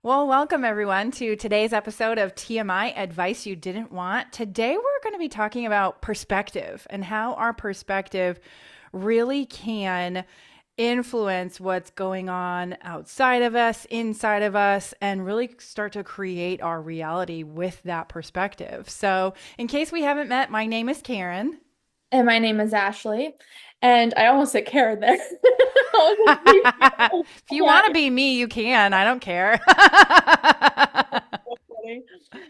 Well, welcome everyone to today's episode of TMI Advice You Didn't Want. Today we're going to be talking about perspective and how our perspective really can influence what's going on outside of us, inside of us, and really start to create our reality with that perspective. So, in case we haven't met, my name is Karen. And my name is Ashley. And I almost said Karen there. If you Yeah, want to be me, you can. I don't care. it's so funny.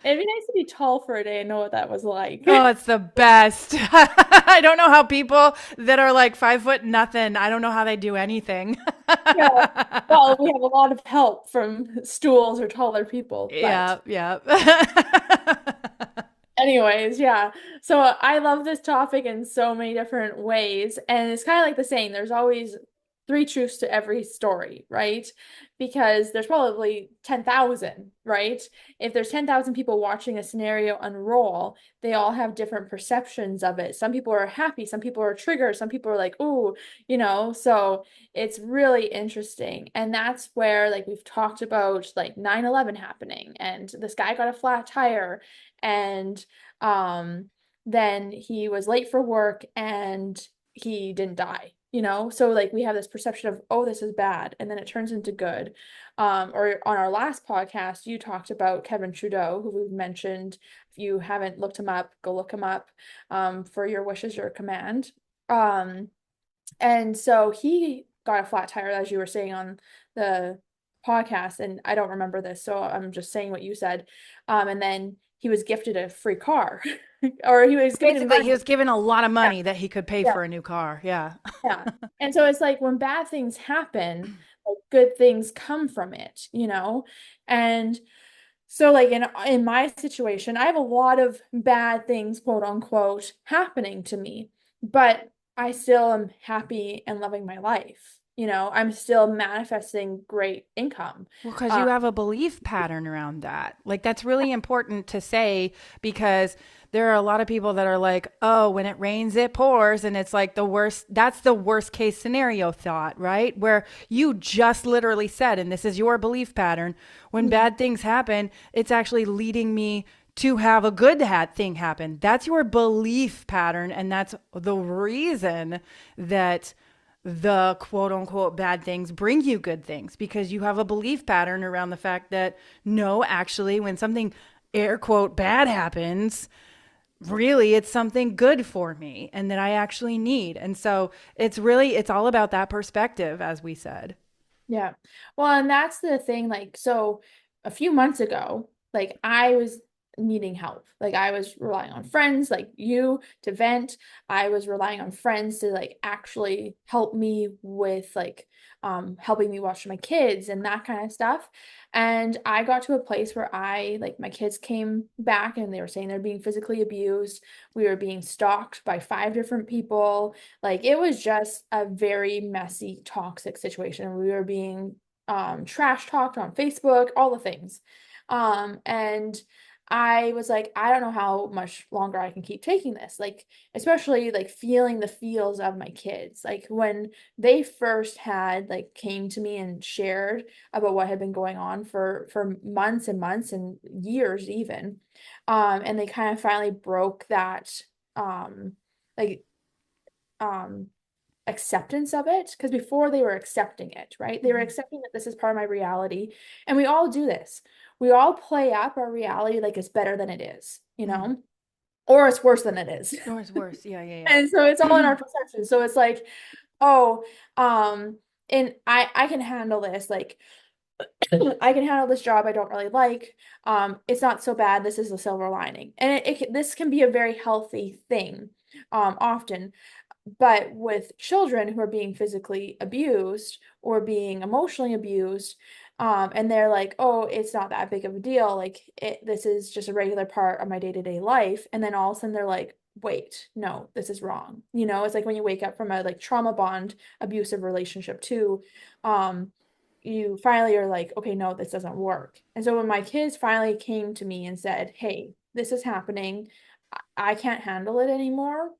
It'd be nice to be tall for a day and know what that was like. Oh, it's the best. I don't know how people that are like 5 foot nothing, I don't know how they do anything. Yeah. Well, we have a lot of help from stools or taller people. But Yeah, yeah. anyways, yeah. So I love this topic in so many different ways. And it's kind of like the saying, there's always three truths to every story, right? Because there's probably 10,000, right? If there's 10,000 people watching a scenario unroll, they all have different perceptions of it. Some people are happy, some people are triggered, some people are like, ooh, so it's really interesting. And that's where, like, we've talked about like 9/11 happening, and this guy got a flat tire, and um, then he was late for work and he didn't die, So like we have this perception of, oh, this is bad, and then it turns into good. Or on our last podcast, you talked about Kevin Trudeau, who we've mentioned. If you haven't looked him up, go look him up. For your wishes, your command. Um, and so he got a flat tire, as you were saying on the podcast, and I don't remember this, so I'm just saying what you said. And then he was gifted a free car, or he was gifted Basically, he money. was given a lot of Yeah, money that he could pay yeah, for a new car. Yeah. yeah. And so it's like when bad things happen, like good things come from it. And so like in my situation, I have a lot of bad things, quote unquote, happening to me, but I still am happy and loving my life. I'm still manifesting great income. Well, because Uh, you have a belief pattern around that. Like, that's really important to say because there are a lot of people that are like, oh, when it rains, it pours. And it's like the worst, that's the worst case scenario thought, right? Where you just literally said, and this is your belief pattern, when mhm. bad things happen, it's actually leading me to have a good thing happen. That's your belief pattern. And that's the reason that the quote unquote bad things bring you good things because you have a belief pattern around the fact that no, actually, when something air quote bad happens, really it's something good for me and that I actually need. And so it's all about that perspective, as we said. Yeah. Well, and that's the thing. Like, so a few months ago, like I was needing help. Like I was relying on friends like you to vent. I was relying on friends to like actually help me with like helping me watch my kids and that kind of stuff. And I got to a place where I like my kids came back and they were saying they're being physically abused. We were being stalked by five different people. Like it was just a very messy, toxic situation. We were being trash talked on Facebook, all the things. And I was like, I don't know how much longer I can keep taking this. Like, especially like feeling the feels of my kids. Like when they first had like came to me and shared about what had been going on for months and months and years even. And they kind of finally broke that like um acceptance of it, because before they were accepting it, right? They were Mhm. accepting that this is part of my reality, and we all do this. We all play up our reality like it's better than it is, Mhm. or it's worse than it is. Or it's worse. Yeah, And so it's all in yeah. our perception. So it's like, oh, and I can handle this. Like I can handle this job I don't really like. It's not so bad. This is the silver lining, and this can be a very healthy thing, often. But with children who are being physically abused or being emotionally abused, and they're like, oh, it's not that big of a deal. Like this is just a regular part of my day-to-day life. And then all of a sudden they're like, wait, no, this is wrong. It's like when you wake up from a like trauma bond abusive relationship too, um, you finally are like, okay, no, this doesn't work. And so when my kids finally came to me and said, hey, this is happening, I can't handle it anymore,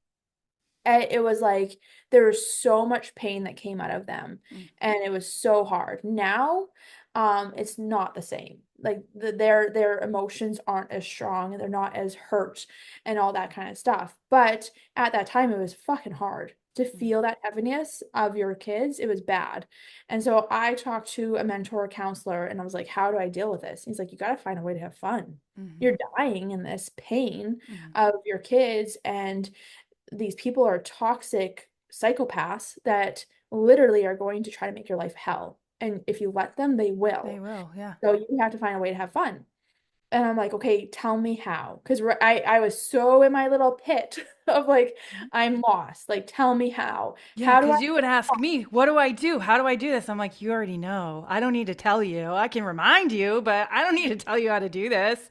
and it was like there was so much pain that came out of them, and it was so hard. Now, it's not the same. Like their emotions aren't as strong and they're not as hurt and all that kind of stuff. But at that time, it was fucking hard to feel that heaviness of your kids. It was bad. And so I talked to a mentor counselor and I was like, how do I deal with this? He's like, you got to find a way to have fun. Mm-hmm. You're dying in this pain Mm-hmm. of your kids, and these people are toxic psychopaths that literally are going to try to make your life hell. And if you let them, they They will. will, yeah. So you have to find a way to have fun. And I'm like, okay, tell me how. Because I was so in my little pit of like, Mhm. I'm lost. Like, tell me how. Yeah, How do I? because you would ask me, what do I do? How do I do this? I'm like, you already know. I don't need to tell you. I can remind you, but I don't need to tell you how to do this.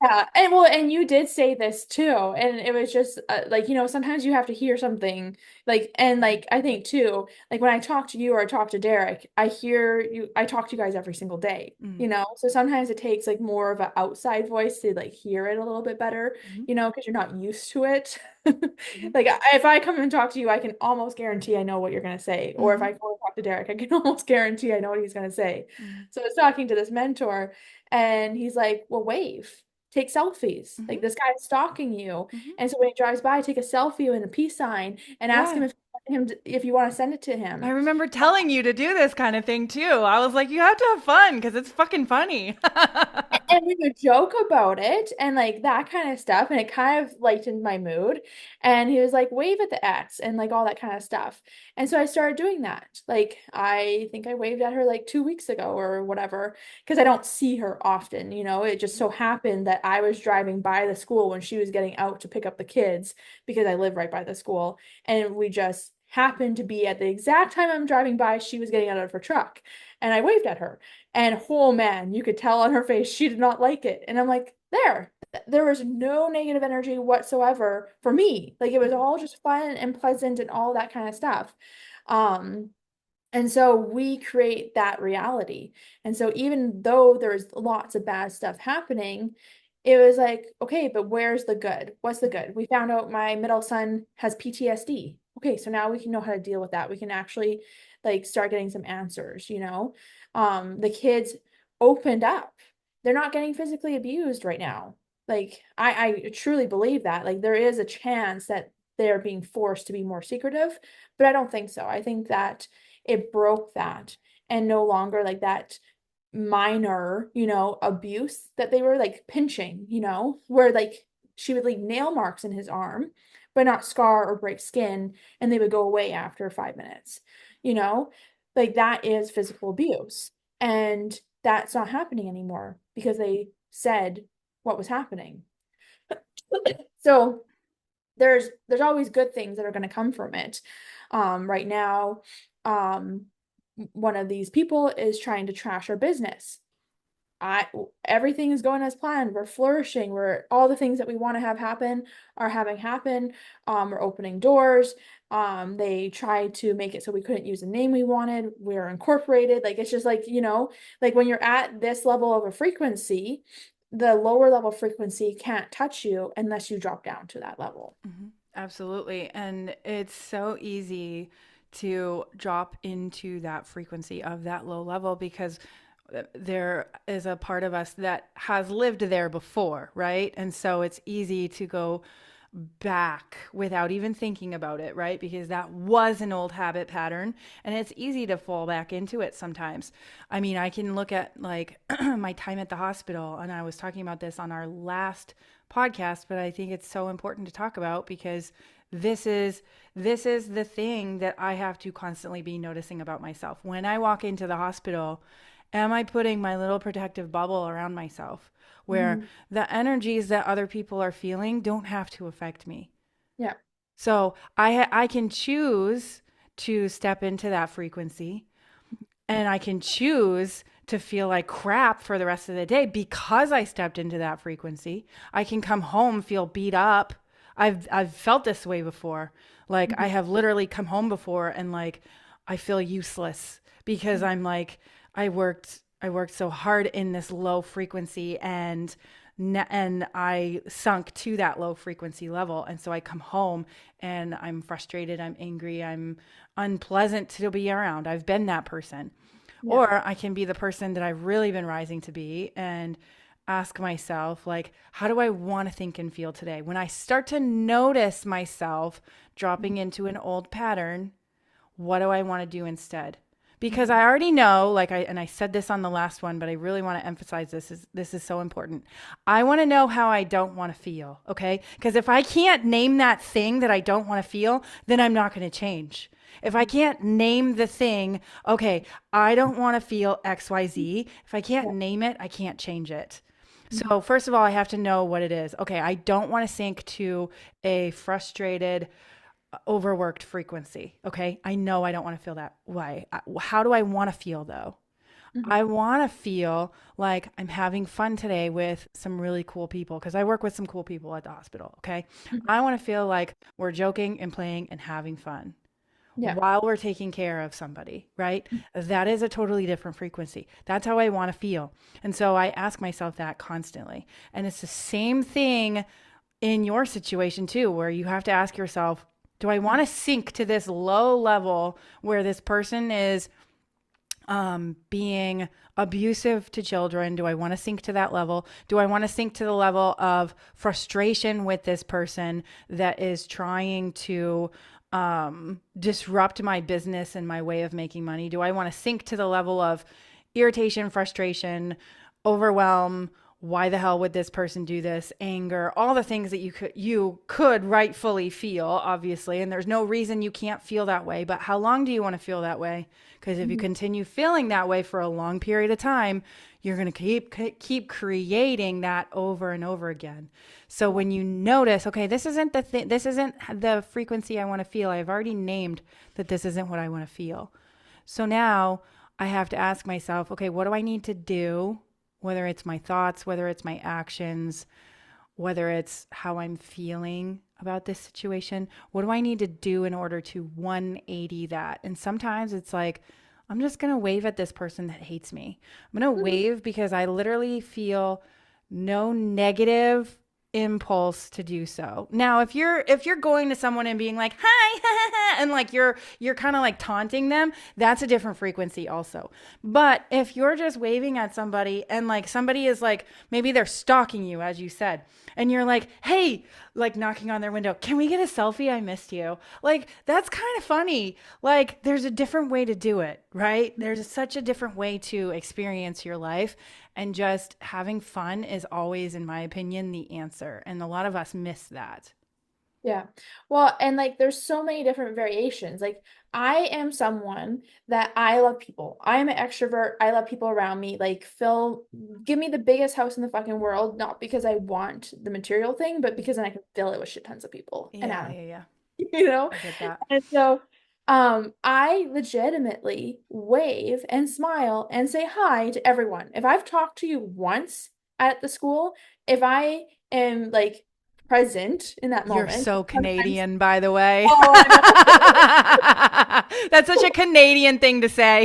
Yeah, and well, and you did say this too, and it was just like, sometimes you have to hear something, like, and like I think too, like when I talk to you or I talk to Derek, I hear you, I talk to you guys every single day, Mm-hmm. so sometimes it takes like more of an outside voice to like hear it a little bit better, because you're not used to it. Mm-hmm. Like if I come and talk to you, I can almost guarantee I know what you're gonna say, or if Mm-hmm. I go and talk to Derek, I can almost guarantee I know what he's gonna say. Mm-hmm. So I was talking to this mentor, and he's like, well, wave. Take selfies. Mm-hmm. Like this guy's stalking you. Mm-hmm. And so when he drives by, take a selfie and a peace sign and ask Yeah. him if you want to send it to I him. remember telling you to do this kind of thing too. I was like, you have to have fun because it's fucking funny. And we would joke about it and like that kind of stuff. And it kind of lightened my mood. And he was like, wave at the X and like all that kind of stuff. And so I started doing that. Like, I think I waved at her like 2 weeks ago or whatever, because I don't see her often. It just so happened that I was driving by the school when she was getting out to pick up the kids because I live right by the school. And we just happened to be at the exact time I'm driving by, she was getting out of her truck. And I waved at her. And oh man, you could tell on her face she did not like it. And I'm like, there was no negative energy whatsoever for me. Like it was all just fun and pleasant and all that kind of stuff. Um, and so we create that reality. And so even though there's lots of bad stuff happening, it was like, okay, but where's the good? What's the good? We found out my middle son has PTSD. Okay, so now we can know how to deal with that. We can actually like start getting some answers. The kids opened up. They're not getting physically abused right now. Like I truly believe that. Like there is a chance that they're being forced to be more secretive, but I don't think so. I think that it broke that, and no longer like that minor, abuse that they were like pinching, where like she would leave nail marks in his arm, but not scar or break skin, and they would go away after 5 minutes, you know, like that is physical abuse. And that's not happening anymore because they said what was happening. So there's always good things that are going to come from it. Right now, um, one of these people is trying to trash our business. I Everything is going as planned. We're flourishing. We're all the things that we want to have happen are having happen. We're opening doors. They tried to make it so we couldn't use the name we wanted. We're incorporated. Like it's just like, like when you're at this level of a frequency, the lower level frequency can't touch you unless you drop down to that level. Mhm. Absolutely. And it's so easy to drop into that frequency of that low level because there is a part of us that has lived there before, right? And so it's easy to go back without even thinking about it, right? Because that was an old habit pattern and it's easy to fall back into it sometimes. I mean, I can look at like my time at the hospital, and I was talking about this on our last podcast, but I think it's so important to talk about because this is the thing that I have to constantly be noticing about myself. When I walk into the hospital, am I putting my little protective bubble around myself where Mhm. the energies that other people are feeling don't have to affect me? Yeah. So I can choose to step into that frequency, and I can choose to feel like crap for the rest of the day because I stepped into that frequency. I can come home, feel beat up. I've felt this way before. Like I have literally come home before and like I feel useless because I'm like I worked so hard in this low frequency, and I sunk to that low frequency level. And so I come home and I'm frustrated, I'm angry, I'm unpleasant to be around. I've been that person. Yeah. Or I can be the person that I've really been rising to be and ask myself, like, how do I want to think and feel today? When I start to notice myself dropping into an old pattern, what do I want to do instead? Because Mhm. I already know, like I said this on the last one, but I really want to emphasize this is so important. I want to know how I don't want to feel, okay? Because if I can't name that thing that I don't want to feel, then I'm not going to change. If I can't name the thing, okay, I don't want to feel XYZ. If I can't Yeah. name it, I can't change it. Mhm. So, first of all, I have to know what it is. Okay, I don't want to sink to a frustrated, overworked frequency. Okay. I know I don't want to feel that way. How do I want to feel though? Mhm. I want to feel like I'm having fun today with some really cool people because I work with some cool people at the hospital. Okay. Mhm. I want to feel like we're joking and playing and having fun Yeah. while we're taking care of somebody, right? That is a totally different frequency. That's how I want to feel. And so I ask myself that constantly. And it's the same thing in your situation too, where you have to ask yourself, do I want to sink to this low level where this person is being abusive to children? Do I want to sink to that level? Do I want to sink to the level of frustration with this person that is trying to disrupt my business and my way of making money? Do I want to sink to the level of irritation, frustration, overwhelm? Why the hell would this person do this? Anger, all the things that you could rightfully feel, obviously, and there's no reason you can't feel that way. But how long do you want to feel that way? Because if you Mhm. continue feeling that way for a long period of time, you're going to keep creating that over and over again. So Yeah. when you notice, okay, this isn't the frequency I want to feel. I've already named that this isn't what I want to feel. So now I have to ask myself, okay, what do I need to do? Whether it's my thoughts, whether it's my actions, whether it's how I'm feeling about this situation, what do I need to do in order to 180 that? And sometimes it's like, I'm just going to wave at this person that hates me. I'm going to Mhm. wave because I literally feel no negative impulse to do so. Now, if you're going to someone and being like, "Hi," and like you're kind of like taunting them, that's a different frequency also. But if you're just waving at somebody and like somebody is like maybe they're stalking you as you said, and you're like, "Hey," like knocking on their window, "Can we get a selfie? I missed you." Like that's kind of funny. Like there's a different way to do it, right? There's such a different way to experience your life, and just having fun is always, in my opinion, the answer. And a lot of us miss that. Yeah. Well, and like there's so many different variations. Like I am someone that I love people. I am an extrovert. I love people around me. Like give me the biggest house in the fucking world, not because I want the material thing, but because then I can fill it with shit tons of people and Yeah, animals, yeah, yeah. you know? I get that. And so I legitimately wave and smile and say hi to everyone. If I've talked to you once at the school, if I am like present in that You're moment, so sometimes, Canadian, by the way. oh, I That's such a know. Canadian thing to say.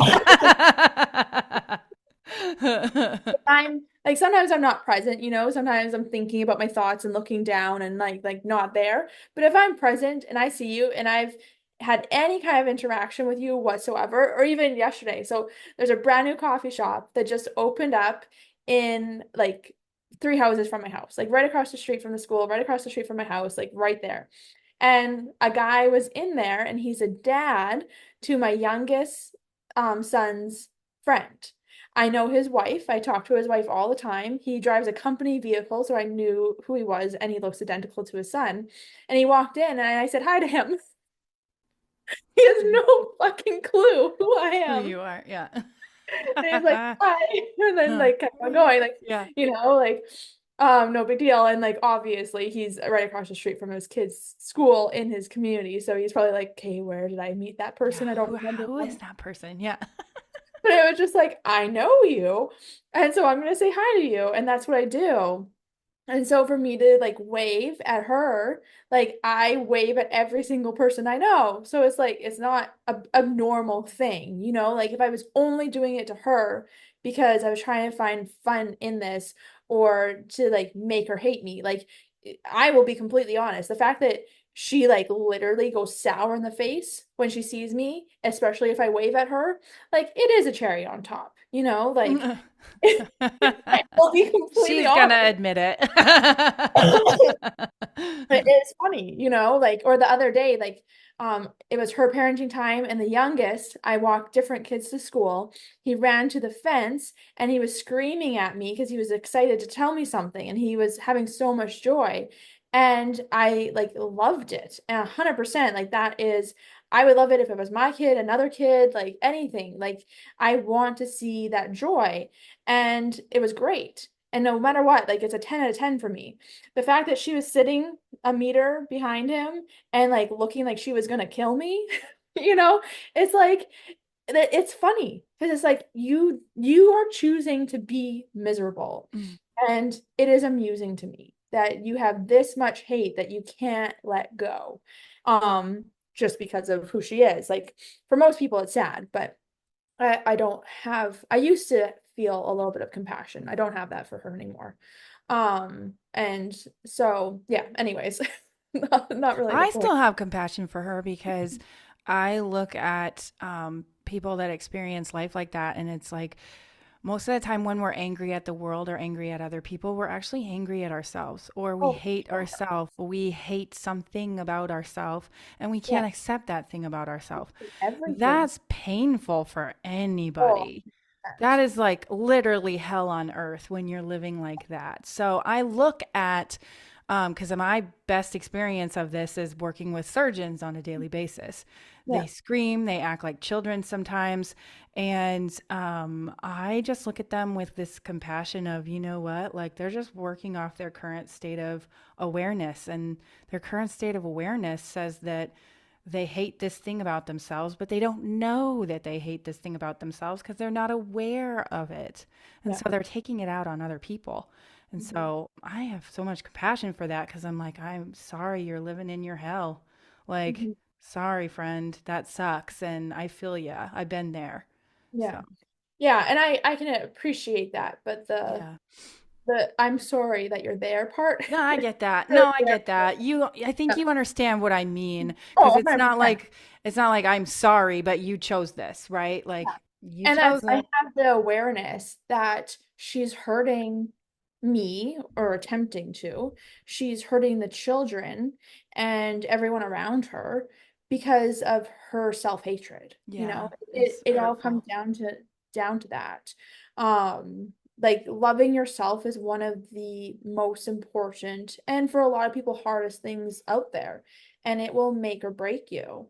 I'm like sometimes I'm not present, sometimes I'm thinking about my thoughts and looking down and like not there. But if I'm present and I see you and I've had any kind of interaction with you whatsoever, or even yesterday. So there's a brand new coffee shop that just opened up in like 3 houses from my house, like right across the street from the school, right across the street from my house, like right there. And a guy was in there and he's a dad to my youngest son's friend. I know his wife. I talk to his wife all the time. He drives a company vehicle, so I knew who he was, and he looks identical to his son. And he walked in, and I said hi to him. He has no fucking clue who I Who am. you are, yeah. And he's like, hi. And then like kept on going, like, Yeah. like, no big deal. And like obviously he's right across the street from his kid's school in his community. So he's probably like, okay, where did I meet that Yeah. person? I don't remember Who is them. that person? Yeah. But it was just like, I know you. And so I'm gonna say hi to you. And that's what I do. And so for me to like wave at her, like I wave at every single person I know. So it's like it's not a normal thing, Like if I was only doing it to her because I was trying to find fun in this or to like make her hate me, like I will be completely honest. The fact that she like literally goes sour in the face when she sees me, especially if I wave at her. Like it is a cherry on top, you know, like I'll be completely She's gonna honest. admit it. It's funny, you know, like, or the other day, like, it was her parenting time, and the youngest, I walked different kids to school. He ran to the fence and he was screaming at me because he was excited to tell me something and he was having so much joy. And I like loved it. And 100%, like, that is, I would love it if it was my kid, another kid, like anything. Like, I want to see that joy. And it was great. And no matter what, like, it's a 10 out of 10 for me. The fact that she was sitting a meter behind him and like looking like she was gonna kill me, you know, it's like it's funny because it's like you are choosing to be miserable. Mm. And it is amusing to me that you have this much hate that you can't let go. Just because of who she is. Like for most people it's sad, but I don't have, I used to feel a little bit of compassion. I don't have that for her anymore. And so yeah, anyways, not really the I point. still have compassion for her because I look at people that experience life like that, and it's like most of the time when we're angry at the world or angry at other people, we're actually angry at ourselves, or we Oh, hate yeah, ourselves. We hate something about ourselves, and we yeah, can't accept that thing about ourselves. everything. That's painful for Oh, anybody. That 100%. is like literally hell on earth when you're living like that. So I look at, because my best experience of this is working with surgeons on a daily basis. Yeah, They scream, they act like children sometimes. And I just look at them with this compassion of, you know what, like they're just working off their current state of awareness. And their current state of awareness says that they hate this thing about themselves, but they don't know that they hate this thing about themselves because they're not aware of it. And yeah. so they're taking it out on other people. And Mhm. so I have so much compassion for that because I'm like, I'm sorry you're living in your hell. Like, Mhm. sorry, friend, that sucks. And I feel ya. I've been there. Yeah. So, Yeah, and I can appreciate that, but yeah. the I'm sorry that you're there part. No, I get that. Really No, I there. get that. I think Yeah. you understand what I mean because Oh, 100%. it's not like I'm sorry, but you chose this, right? Yeah. Like you And chose I it. have the awareness that she's hurting me or attempting to. She's hurting the children and everyone around her because of her self-hatred. You know, Yeah, it's it all comes hurtful. down to that. Like loving yourself is one of the most important and for a lot of people hardest things out there, and it will make or break you.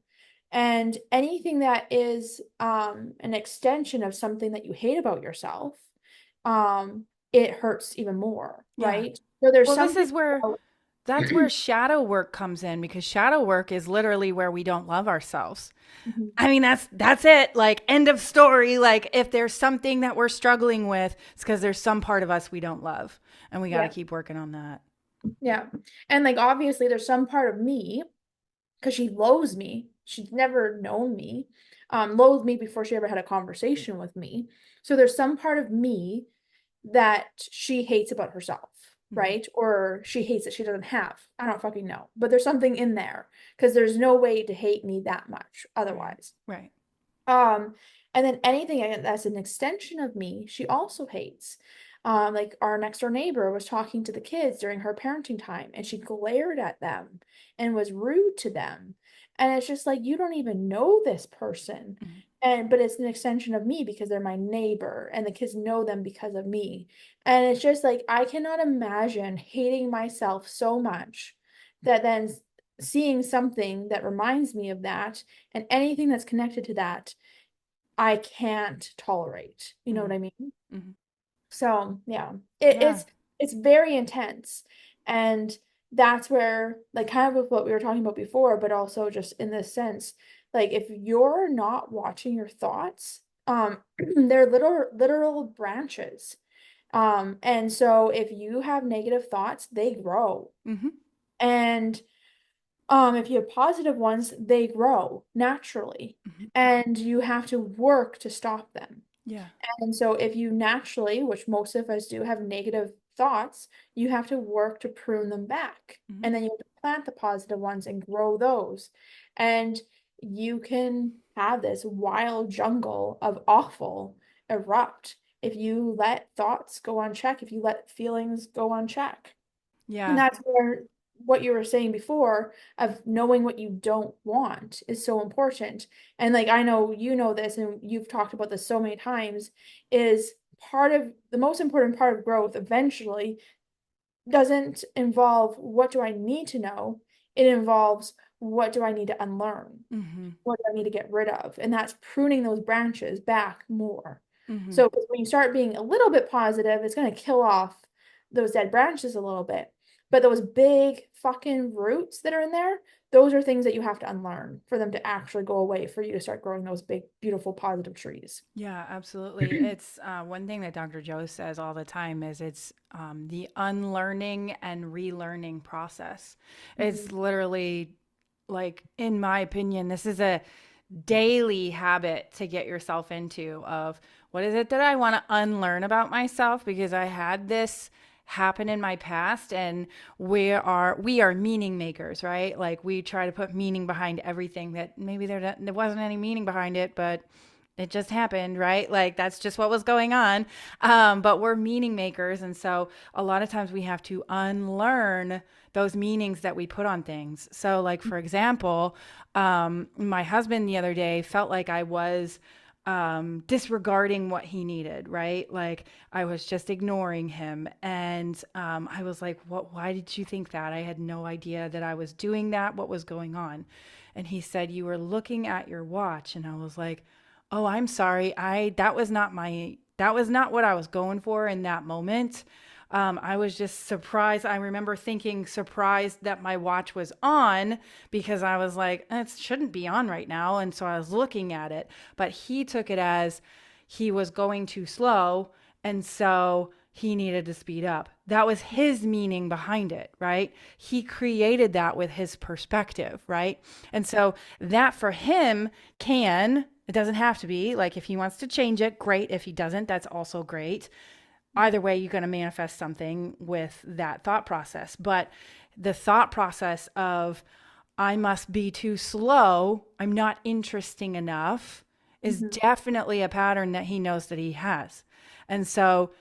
And anything that is an extension of something that you hate about yourself, it hurts even more, Yeah. right? So there's Well, this something is where about that's where shadow work comes in because shadow work is literally where we don't love ourselves. Mhm. I mean, that's it. Like end of story. Like if there's something that we're struggling with, it's because there's some part of us we don't love, and we got to Yeah, keep working on that. yeah. And like obviously there's some part of me because she loathes me. She'd never known me, loathed me before she ever had a conversation with me. So there's some part of me that she hates about herself, Hmm. right? Or she hates that she doesn't have. I don't fucking know. But there's something in there because there's no way to hate me that much Right. otherwise. Right. Um, and then anything that's an extension of me, she also hates. Like our next door neighbor was talking to the kids during her parenting time, and she glared at them and was rude to them. And it's just like you don't even know this person. Mhm. And but it's an extension of me because they're my neighbor and the kids know them because of me. And it's just like I cannot imagine hating myself so much that then seeing something that reminds me of that and anything that's connected to that I can't tolerate. You know what Mhm. I mean? Mhm. So yeah, Yeah. it's very intense, and that's where like kind of with what we were talking about before, but also just in this sense, like if you're not watching your thoughts, they're literal branches. And so if you have negative thoughts, they grow. Hmm. And if you have positive ones, they grow naturally, Hmm. and you have to work to stop them. Yeah. And so if you naturally, which most of us do, have negative thoughts, you have to work to prune them back. Hmm. And then you have to plant the positive ones and grow those. And you can have this wild jungle of awful erupt if you let thoughts go unchecked, if you let feelings go unchecked. And Yeah. that's where what you were saying before of knowing what you don't want is so important. And like I know you know this and you've talked about this so many times is part of the most important part of growth eventually doesn't involve what do I need to know? It involves what do I need to unlearn? Hmm. What do I need to get rid of? And that's pruning those branches back more. Hmm. So 'cause when you start being a little bit positive, it's going to kill off those dead branches a little bit. But those big fucking roots that are in there, those are things that you have to unlearn for them to actually go away for you to start growing those big, beautiful, positive trees. Yeah, absolutely. It's one thing that Dr. Joe says all the time is it's the unlearning and relearning process. It's Mhm. literally like, in my opinion, this is a daily habit to get yourself into of what is it that I want to unlearn about myself because I had this happen in my past, and we are meaning makers, right? Like we try to put meaning behind everything that maybe there wasn't any meaning behind it, but it just happened, right? Like that's just what was going on. But we're meaning makers. And so a lot of times we have to unlearn those meanings that we put on things. So, like, for example, my husband the other day felt like I was disregarding what he needed, right? Like I was just ignoring him. And I was like, what, why did you think that? I had no idea that I was doing that. What was going on? And he said, you were looking at your watch. And I was like, oh, I'm sorry. That was not what I was going for in that moment. I was just surprised. I remember thinking surprised that my watch was on because I was like, it shouldn't be on right now. And so I was looking at it, but he took it as he was going too slow. And so he needed to speed up. That was his meaning behind it, right? He created that with his perspective, right? And so that for him it doesn't have to be like if he wants to change it, great. If he doesn't, that's also great. Either way, you're going to manifest something with that thought process. But the thought process of, I must be too slow, I'm not interesting enough, is Mhm. definitely a pattern that he knows that he has. And so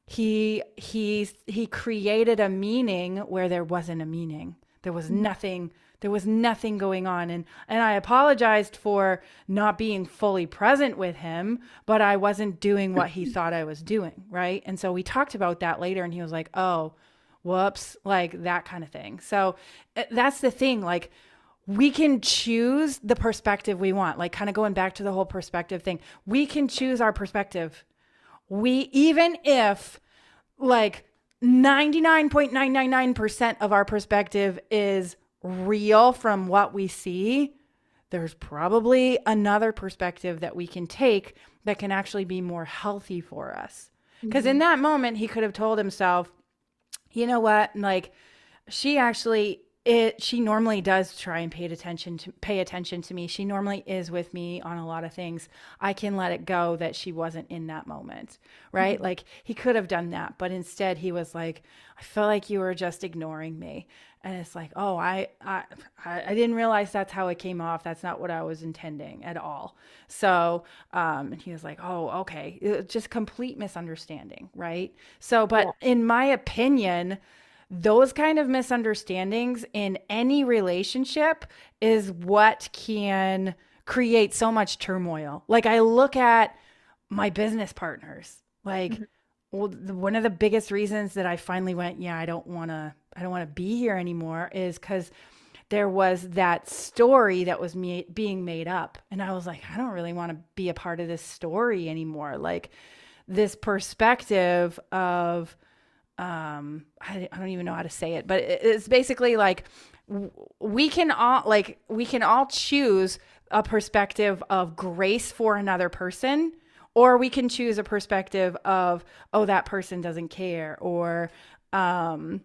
he created a meaning where there wasn't a meaning. There was nothing going on. And I apologized for not being fully present with him, but I wasn't doing what he thought I was doing, right? And so we talked about that later, and he was like, oh, whoops, like that kind of thing. So that's the thing, like we can choose the perspective we want, like kind of going back to the whole perspective thing. We can choose our perspective. We, even if like 99.999% of our perspective is real from what we see, there's probably another perspective that we can take that can actually be more healthy for us. Because in Mhm. that moment, he could have told himself, you know what, like she actually she normally does try and pay attention to me. She normally is with me on a lot of things. I can let it go that she wasn't in that moment, right? Mhm. Like he could have done that, but instead he was like, I feel like you were just ignoring me. And it's like, oh, I didn't realize that's how it came off. That's not what I was intending at all. So and he was like, oh, okay. Just complete misunderstanding, right? So, Yeah. but in my opinion, those kind of misunderstandings in any relationship is what can create so much turmoil. Like I look at my business partners, like Mhm. well, one of the biggest reasons that I finally went, yeah, I don't want to be here anymore is because there was that story that was being made up. And I was like, I don't really want to be a part of this story anymore. Like this perspective of, I don't even know how to say it, but it's basically like we can all choose a perspective of grace for another person, or we can choose a perspective of, oh, that person doesn't care, or um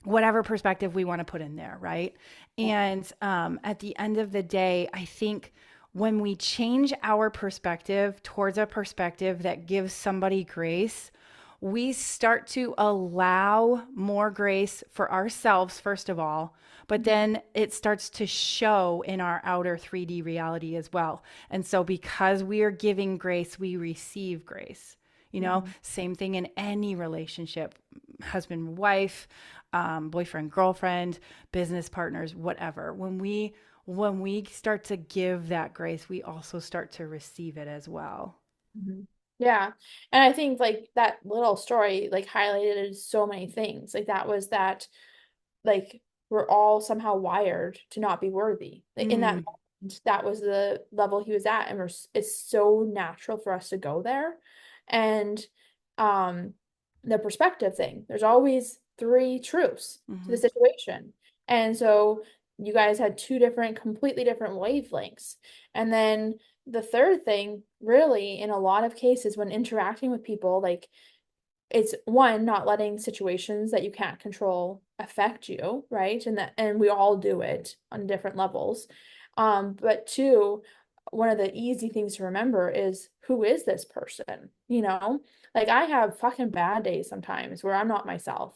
whatever perspective we want to put in there, right? And at the end of the day, I think when we change our perspective towards a perspective that gives somebody grace, we start to allow more grace for ourselves, first of all, but then it starts to show in our outer 3D reality as well. And so, because we are giving grace, we receive grace. You know, Mhm. same thing in any relationship, husband, wife, boyfriend, girlfriend, business partners, whatever. When we start to give that grace, we also start to receive it as well. Mhm. Yeah. And I think like that little story like highlighted so many things. Like that was that like we're all somehow wired to not be worthy. Like in that Mm, moment, that was the level he was at, and it's so natural for us to go there. And um, the perspective thing, there's always three truths to the hmm situation, and so you guys had two different, completely different wavelengths, and then the third thing, really, in a lot of cases, when interacting with people, like it's one, not letting situations that you can't control affect you, right? And we all do it on different levels. But two, one of the easy things to remember is who is this person? You know, like I have fucking bad days sometimes where I'm not myself.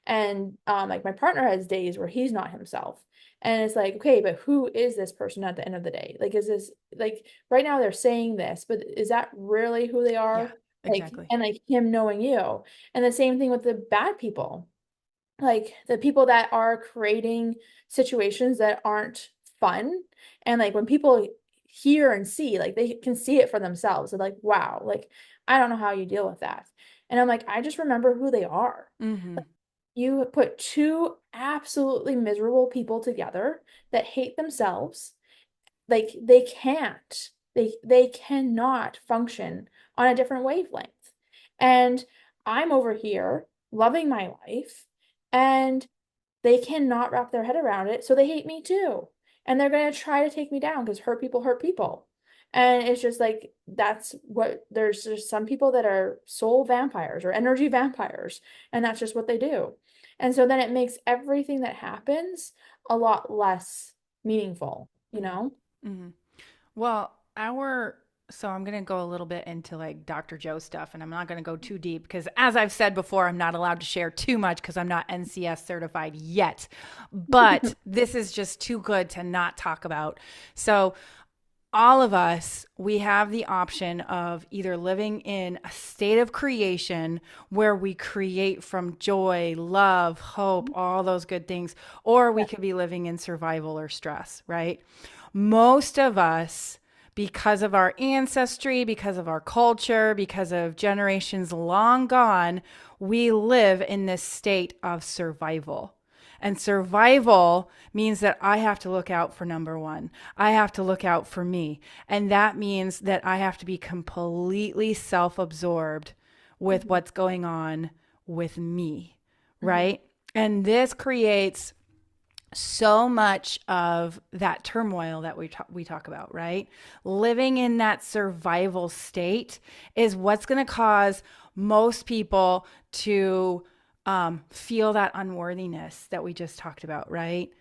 And like my partner has days where he's not himself. And it's like, okay, but who is this person at the end of the day? Like, is this like right now they're saying this, but is that really who they Yeah, are? Like, exactly. and like him knowing you. And the same thing with the bad people, like the people that are creating situations that aren't fun. And like when people hear and see, like they can see it for themselves. They're like, wow, like I don't know how you deal with that. And I'm like, I just remember who they are. hmm You put two absolutely miserable people together that hate themselves, like they cannot function on a different wavelength. And I'm over here loving my life, and they cannot wrap their head around it, so they hate me too, and they're going to try to take me down because hurt people. And it's just like that's what there's just some people that are soul vampires or energy vampires, and that's just what they do. And so then it makes everything that happens a lot less meaningful, you hmm know? hmm Well, so I'm going to go a little bit into like Dr. Joe stuff, and I'm not going to go too deep because, as I've said before, I'm not allowed to share too much because I'm not NCS certified yet. But this is just too good to not talk about. So, all of us, we have the option of either living in a state of creation where we create from joy, love, hope, all those good things, or we Yeah, could be living in survival or stress, right? Most of us, because of our ancestry, because of our culture, because of generations long gone, we live in this state of survival. And survival means that I have to look out for number one. I have to look out for me. And that means that I have to be completely self absorbed with mhm, what's going on with me, mhm, right? And this creates so much of that turmoil that we talk about, right? Living in that survival state is what's going to cause most people to feel that unworthiness that we just talked about, right?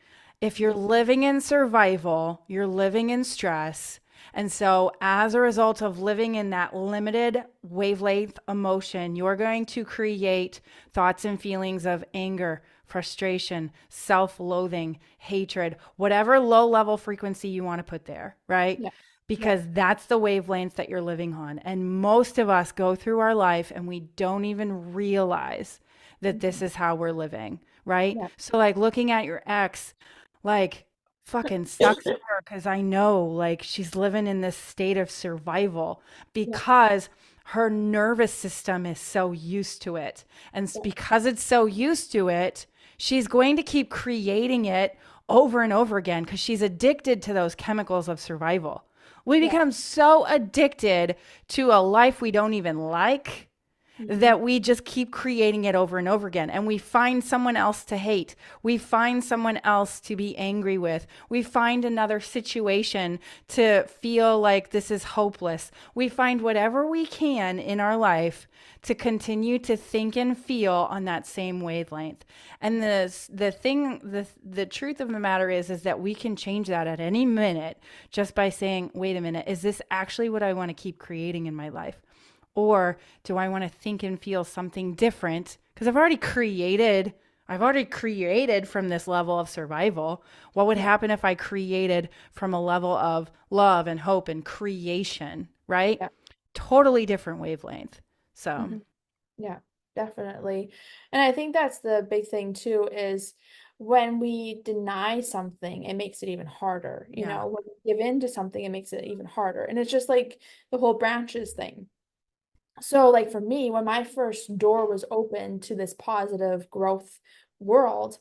If you're yeah, living in survival, you're living in stress. And so, as a result of living in that limited wavelength emotion, you're going to create thoughts and feelings of anger, frustration, self loathing, hatred, whatever low level frequency you want to put there, right? yeah, yeah, Because that's the wavelengths that you're living on. And most of us go through our life and we don't even realize that this mhm, is how we're living, right? yeah, So, like looking at your ex, like, fucking sucks for her because I know like she's living in this state of survival yeah, because her nervous system is so used to it. And yeah, because it's so used to it, she's going to keep creating it over and over again because she's addicted to those chemicals of survival. We yeah, become so addicted to a life we don't even like Mhm. that we just keep creating it over and over again. And we find someone else to hate. We find someone else to be angry with. We find another situation to feel like this is hopeless. We find whatever we can in our life to continue to think and feel on that same wavelength. And the truth of the matter is that we can change that at any minute just by saying, wait a minute, is this actually what I want to keep creating in my life? Or do I want to think and feel something different? Because I've already created from this level of survival. What would Yeah. happen if I created from a level of love and hope and creation, right? Yeah. Totally different wavelength. So, Mhm. Yeah, definitely. And I think that's the big thing too, is when we deny something, it makes it even harder. yeah. When we give in to something, it makes it even harder. And it's just like the whole branches thing. So, like for me, when my first door was open to this positive growth world,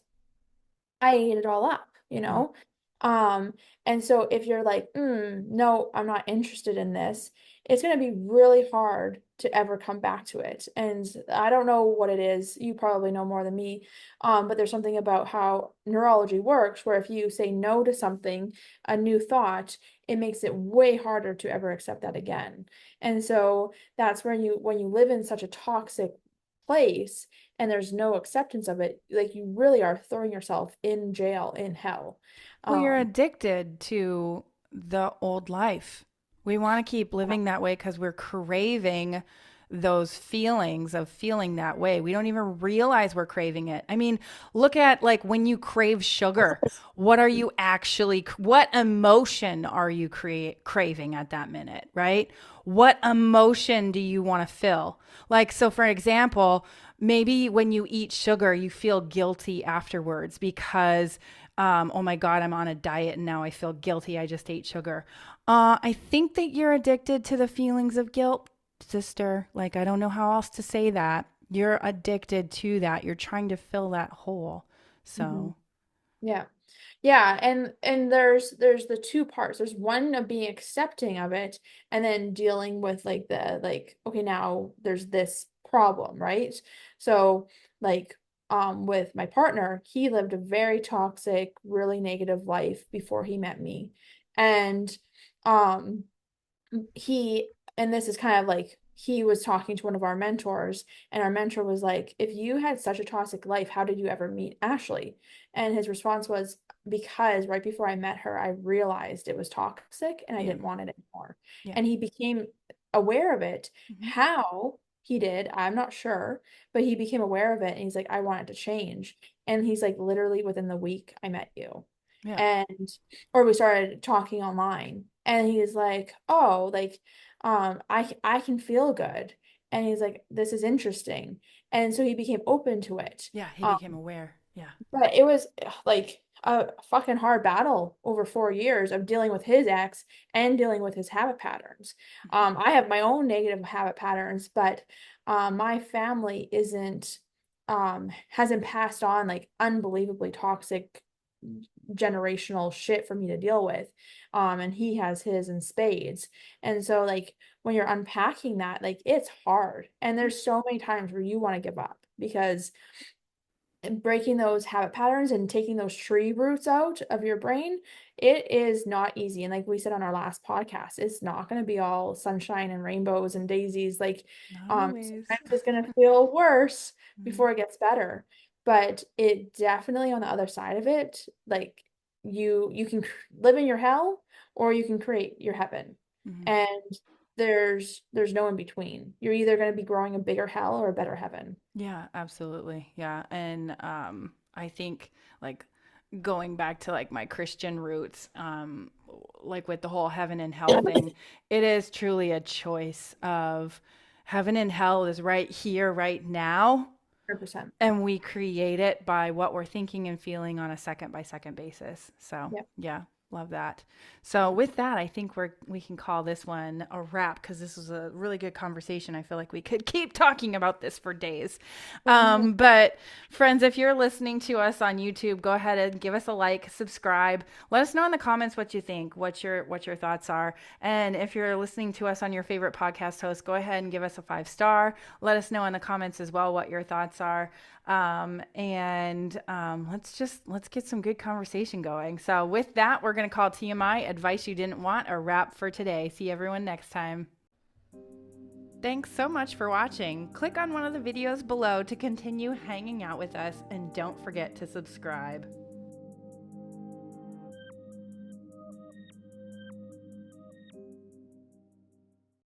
I ate it all up, you Mm. know? Um, and so if you're like, no, I'm not interested in this, it's going to be really hard to ever come back to it. And I don't know what it is. You probably know more than me. But there's something about how neurology works where if you say no to something, a new thought, it makes it way harder to ever accept that again. And so that's when you live in such a toxic place and there's no acceptance of it, like you really are throwing yourself in jail, in hell. Well, you're Um, addicted to the old life. We want to keep living that way because we're craving those feelings of feeling that way. We don't even realize we're craving it. I mean, look at like when you crave sugar, what emotion are you craving at that minute, right? What emotion do you want to feel? Like, so for example, maybe when you eat sugar, you feel guilty afterwards because oh my God, I'm on a diet and now I feel guilty. I just ate sugar. I think that you're addicted to the feelings of guilt, sister. Like, I don't know how else to say that. You're addicted to that. You're trying to fill that hole. mhm. So, Yeah. Yeah, and there's the two parts. There's one of being accepting of it and then dealing with like the like okay, now there's this problem, right? So like with my partner, he lived a very toxic, really negative life before he met me. And um he and this is kind of like he was talking to one of our mentors and our mentor was like, if you had such a toxic life, how did you ever meet Ashley? And his response was, because right before I met her I realized it was toxic and I yeah, didn't want it anymore. yeah. And he became aware of it. Hmm. How he did, I'm not sure, but he became aware of it and he's like, I want it to change. And he's like, literally within the week I met you. Yeah. And or we started talking online and he's like, oh, like I can feel good. And he's like, this is interesting. And so he became open to it. Yeah. He um became aware. Yeah. but it was like a fucking hard battle over 4 years of dealing with his ex and dealing with his habit patterns. Hmm. I have my own negative habit patterns, but my family isn't hasn't passed on like unbelievably toxic generational shit for me to deal with. And he has his in spades. And so like when you're unpacking that, like it's hard. And there's so many times where you want to give up because breaking those habit patterns and taking those tree roots out of your brain, it is not easy. And like we said on our last podcast, it's not going to be all sunshine and rainbows and daisies. Like, Not always. sometimes it's going to feel worse Hmm. before it gets better. But it definitely on the other side of it, like you can live in your hell or you can create your heaven. Hmm. And there's no in between. You're either going to be growing a bigger hell or a better heaven. Yeah, absolutely. Yeah. And I think like going back to like my Christian roots, like with the whole heaven and hell thing, it is truly a choice of heaven and hell is right here, right now. 100%. And we create it by what we're thinking and feeling on a second by second basis. So, Yep. yeah, love that. So, with that, I think we can call this one a wrap because this was a really good conversation. I feel like we could keep talking about this for days. Oh, yeah. But Friends, if you're listening to us on YouTube, go ahead and give us a like, subscribe. Let us know in the comments what you think, what your thoughts are. And if you're listening to us on your favorite podcast host, go ahead and give us a 5-star. Let us know in the comments as well what your thoughts are. Let's get some good conversation going. So with that, we're going to call TMI Advice You Didn't Want a wrap for today. See everyone next time. Thanks so much for watching. Click on one of the videos below to continue hanging out with us, and don't forget to subscribe.